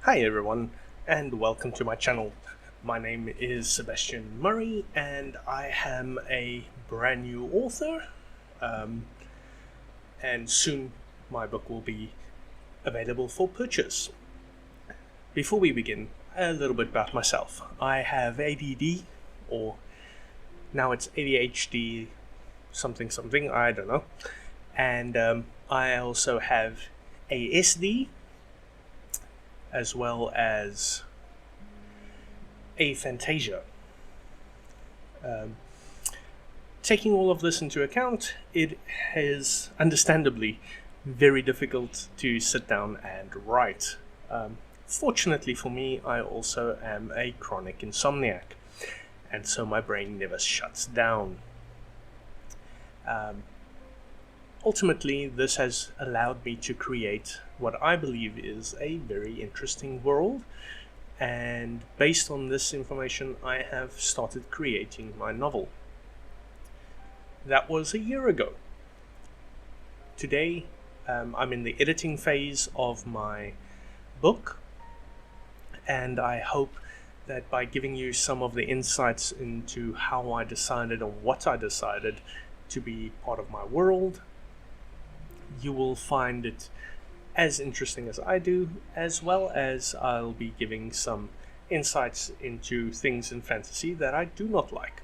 Hi everyone, and welcome to my channel. My name is Sebastian Murray, and I am a brand new author, and soon my book will be available for purchase. Before we begin, a little bit about myself. I have ADD, or now it's ADHD, something, I don't know. And I also have ASD, as well as Aphantasia. Taking all of this into account, it is understandably very difficult to sit down and write. Fortunately for me, I also am a chronic insomniac, and so my brain never shuts down. Ultimately, this has allowed me to create what I believe is a very interesting world, and based on this information, I have started creating my novel. That was a year ago. Today, I'm in the editing phase of my book, and I hope that by giving you some of the insights into how I decided or what I decided to be part of my world, you will find it as interesting as I do, as well as I'll be giving some insights into things in fantasy that I do not like.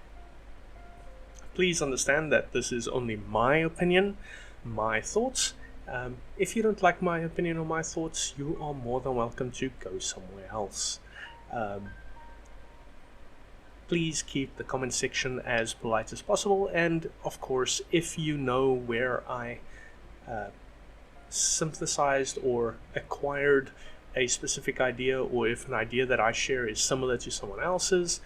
Please understand that this is only my opinion, my thoughts. If you don't like my opinion or my thoughts, you are more than welcome to go somewhere else. Please keep the comment section as polite as possible, and of course, if you know where I synthesized or acquired a specific idea, or if an idea that I share is similar to someone else's,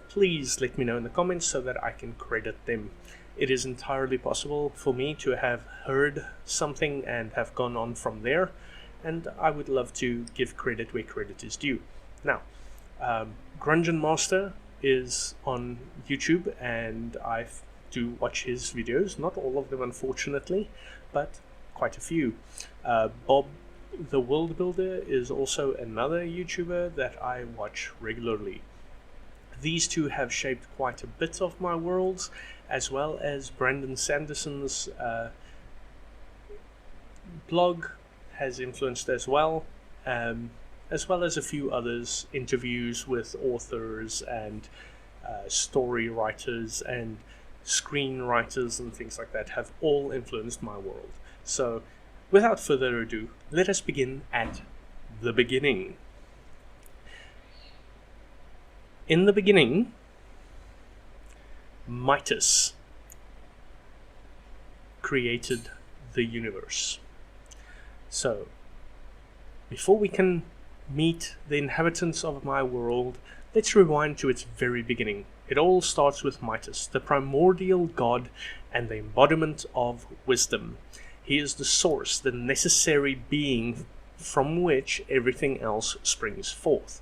please let me know in the comments so that I can credit them. It is entirely possible for me to have heard something and have gone on from there, and I would love to give credit where credit is due. Now, Grungeon Master is on YouTube, and I do watch his videos, not all of them unfortunately, but quite a few. Bob the World Builder is also another YouTuber that I watch regularly. These two have shaped quite a bit of my worlds, as well as Brandon Sanderson's blog has influenced as well as a few others, interviews with authors and story writers and screenwriters and things like that have all influenced my world. So, without further ado, let us begin at the beginning. In the beginning, Mythus created the universe. So, before we can meet the inhabitants of my world, let's rewind to its very beginning. It all starts with Mythus, the primordial god and the embodiment of wisdom. He is the source, the necessary being from which everything else springs forth.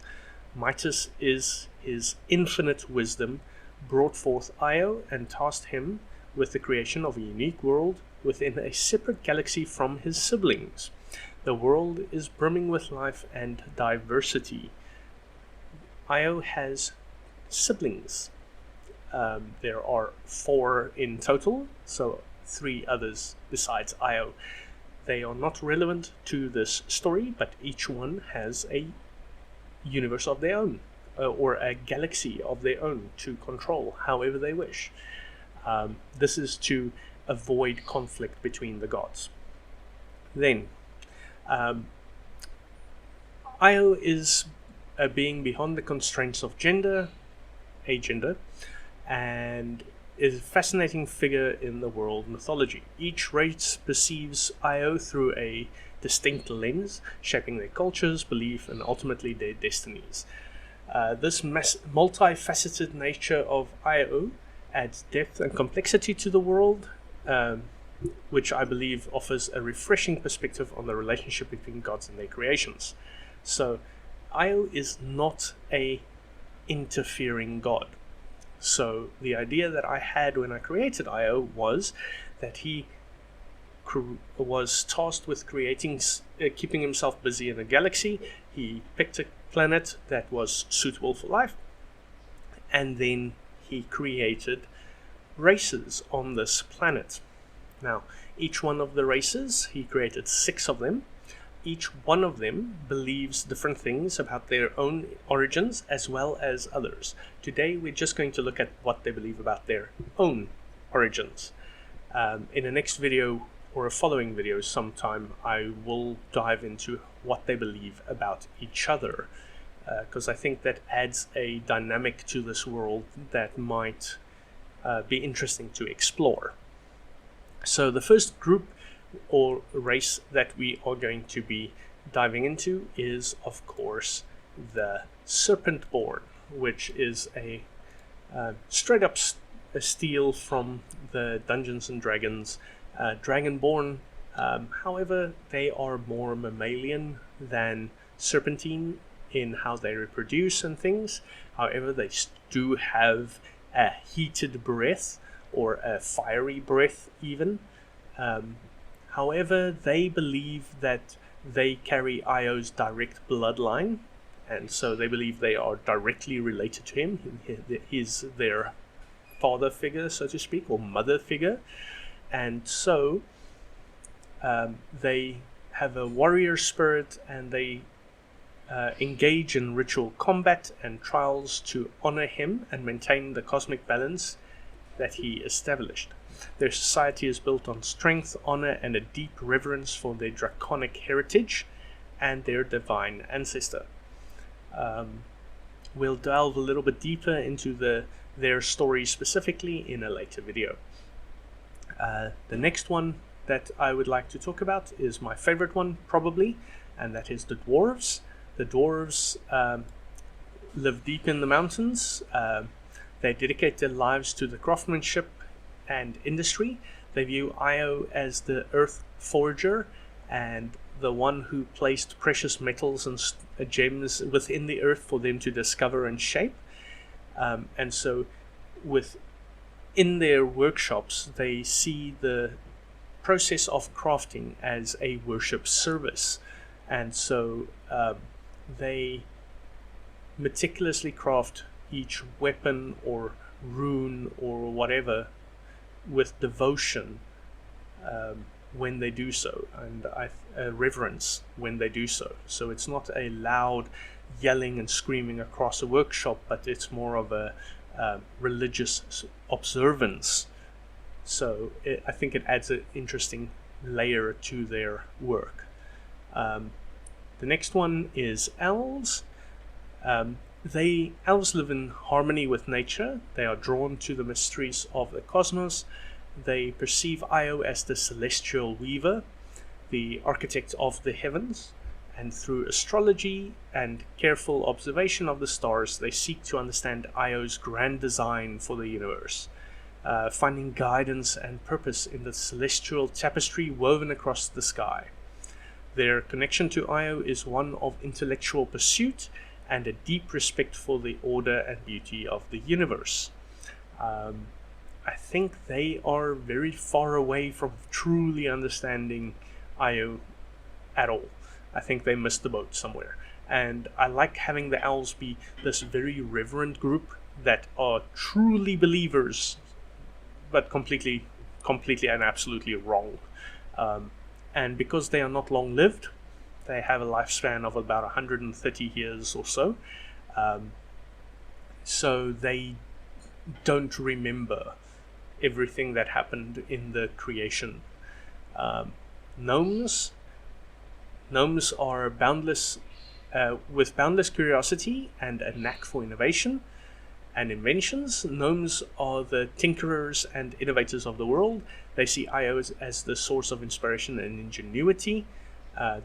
Mythus is his infinite wisdom brought forth Io and tasked him with the creation of a unique world within a separate galaxy from his siblings. The world is brimming with life and diversity. Io has siblings. There are 4 in total, so 3 others besides Io. They are not relevant to this story, but each one has a universe of their own, or a galaxy of their own to control however they wish. This is to avoid conflict between the gods. Then, Io is a being beyond the constraints of gender, and is a fascinating figure in the world mythology. Each race perceives Io through a distinct lens, shaping their cultures, belief, and ultimately their destinies. This multifaceted nature of Io adds depth and complexity to the world, which I believe offers a refreshing perspective on the relationship between gods and their creations. So, Io is not a interfering god. So the idea that I had when I created Io was that he was tasked with keeping himself busy in a galaxy. He picked a planet that was suitable for life, and then he created races on this planet. Now, each one of the races, he created 6 of them. Each one of them believes different things about their own origins as well as others. Today, we're just going to look at what they believe about their own origins. In the next video, or a following video sometime, I will dive into what they believe about each other, because I think that adds a dynamic to this world that might be interesting to explore. So the first group or race that we are going to be diving into is, of course, the Serpentborn, which is a straight up a steal from the Dungeons and Dragons Dragonborn. However, they are more mammalian than serpentine in how they reproduce and things. However, they do have a heated breath, or a fiery breath even. However, they believe that they carry Io's direct bloodline, and so they believe they are directly related to him. He's their father figure, so to speak, or mother figure. And so they have a warrior spirit, and they engage in ritual combat and trials to honor him and maintain the cosmic balance that he established. Their society is built on strength, honor, and a deep reverence for their draconic heritage and their divine ancestor. We'll delve a little bit deeper into their story specifically in a later video. The next one that I would like to talk about is my favorite one, probably, and that is the Dwarves. The Dwarves live deep in the mountains. They dedicate their lives to the craftsmanship and industry. They view Io as the earth forger and the one who placed precious metals and gems within the earth for them to discover and shape. And so in their workshops, they see the process of crafting as a worship service. And so they meticulously craft each weapon or rune or whatever with devotion when they do so, and reverence when they do so. So it's not a loud yelling and screaming across a workshop, but it's more of a religious observance. So I think it adds an interesting layer to their work. The next one is Elves. Elves live in harmony with nature. They are drawn to the mysteries of the cosmos. They perceive Io as the celestial weaver, the architect of the heavens, and through astrology and careful observation of the stars, they seek to understand Io's grand design for the universe, finding guidance and purpose in the celestial tapestry woven across the sky. Their connection to Io is one of intellectual pursuit and a deep respect for the order and beauty of the universe. I think they are very far away from truly understanding Io at all. I think they missed the boat somewhere. And I like having the Elves be this very reverent group that are truly believers, but completely and absolutely wrong. And because they are not long-lived, they have a lifespan of about 130 years or so. So they don't remember everything that happened in the creation. Gnomes are boundless, with boundless curiosity and a knack for innovation and inventions. Gnomes are the tinkerers and innovators of the world. They see Io as the source of inspiration and ingenuity.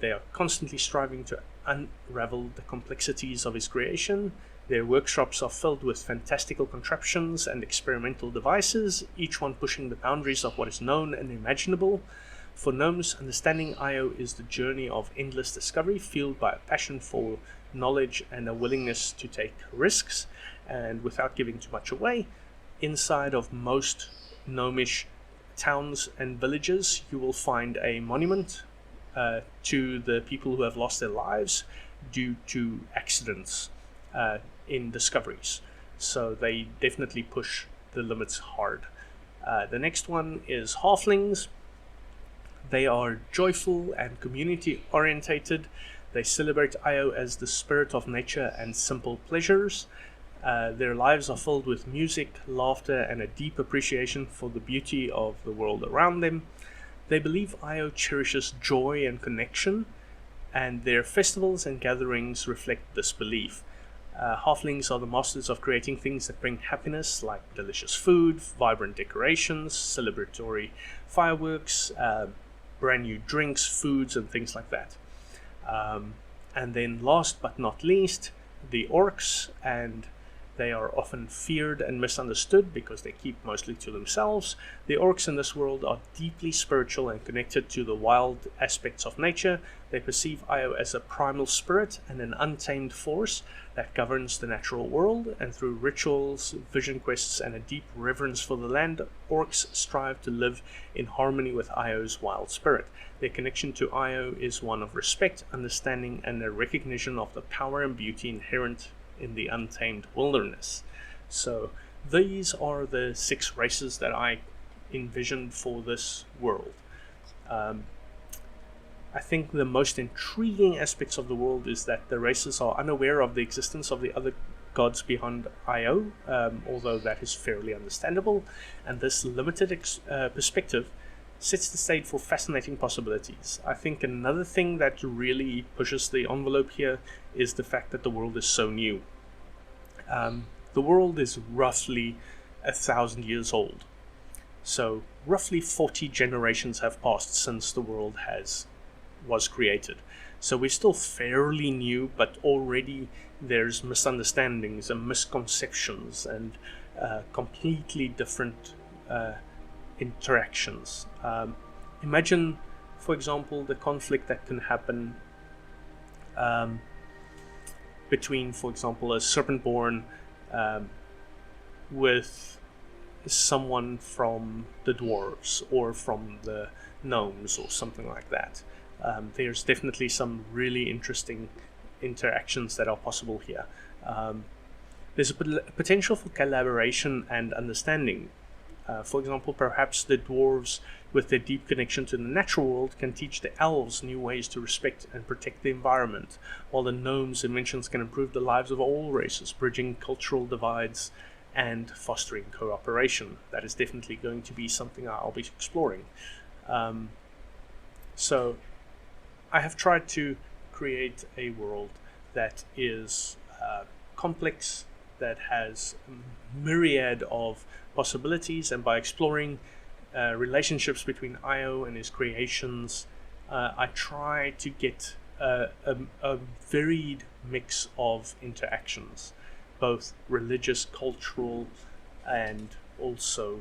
They are constantly striving to unravel the complexities of his creation. Their workshops are filled with fantastical contraptions and experimental devices, each one pushing the boundaries of what is known and imaginable. For gnomes, understanding Io is the journey of endless discovery, fueled by a passion for knowledge and a willingness to take risks. And without giving too much away, inside of most gnomish towns and villages, you will find a monument to the people who have lost their lives due to accidents in discoveries. So they definitely push the limits hard. The next one is halflings. They are joyful and community orientated. They celebrate Io as the spirit of nature and simple pleasures. Their lives are filled with music, laughter, and a deep appreciation for the beauty of the world around them. They believe Io cherishes joy and connection, and their festivals and gatherings reflect this belief. Halflings are the masters of creating things that bring happiness, like delicious food, vibrant decorations, celebratory fireworks, brand new drinks, foods, and things like that. And then last but not least, the orcs, and they are often feared and misunderstood because they keep mostly to themselves. The orcs in this world are deeply spiritual and connected to the wild aspects of nature. They perceive Io as a primal spirit and an untamed force that governs the natural world, and through rituals, vision quests, and a deep reverence for the land, orcs strive to live in harmony with Io's wild spirit. Their connection to Io is one of respect, understanding, and a recognition of the power and beauty inherent in the untamed wilderness. So these are the 6 races that I envisioned for this world. I think the most intriguing aspects of the world is that the races are unaware of the existence of the other gods beyond Io, although that is fairly understandable, and this limited perspective sets the stage for fascinating possibilities. I think another thing that really pushes the envelope here is the fact that the world is so new. The world is roughly 1,000 years old. So roughly 40 generations have passed since the world was created. So we're still fairly new, but already there's misunderstandings and misconceptions and completely different interactions. Imagine, for example, the conflict that can happen between, for example, a Serpentborn with someone from the Dwarves or from the Gnomes or something like that. There's definitely some really interesting interactions that are possible here. There's a potential for collaboration and understanding. For example, perhaps the Dwarves, with their deep connection to the natural world, can teach the Elves new ways to respect and protect the environment, while the Gnomes' inventions can improve the lives of all races, bridging cultural divides and fostering cooperation. That is definitely going to be something I'll be exploring. So I have tried to create a world that is complex, that has a myriad of possibilities, and by exploring relationships between Io and his creations, I try to get a varied mix of interactions, both religious, cultural, and also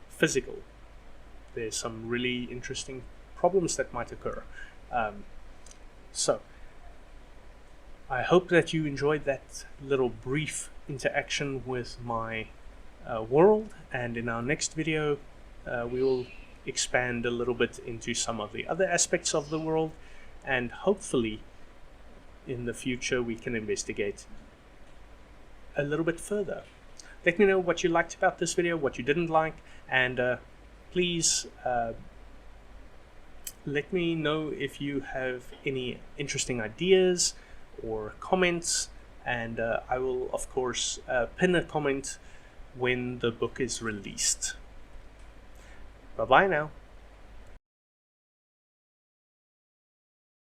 physical. There's some really interesting problems that might occur. So I hope that you enjoyed that little brief interaction with my world, and in our next video we will expand a little bit into some of the other aspects of the world, and hopefully in the future we can investigate a little bit further. Let me know what you liked about this video, what you didn't like, and please let me know if you have any interesting ideas or comments, and I will of course pin a comment when the book is released. Bye bye now.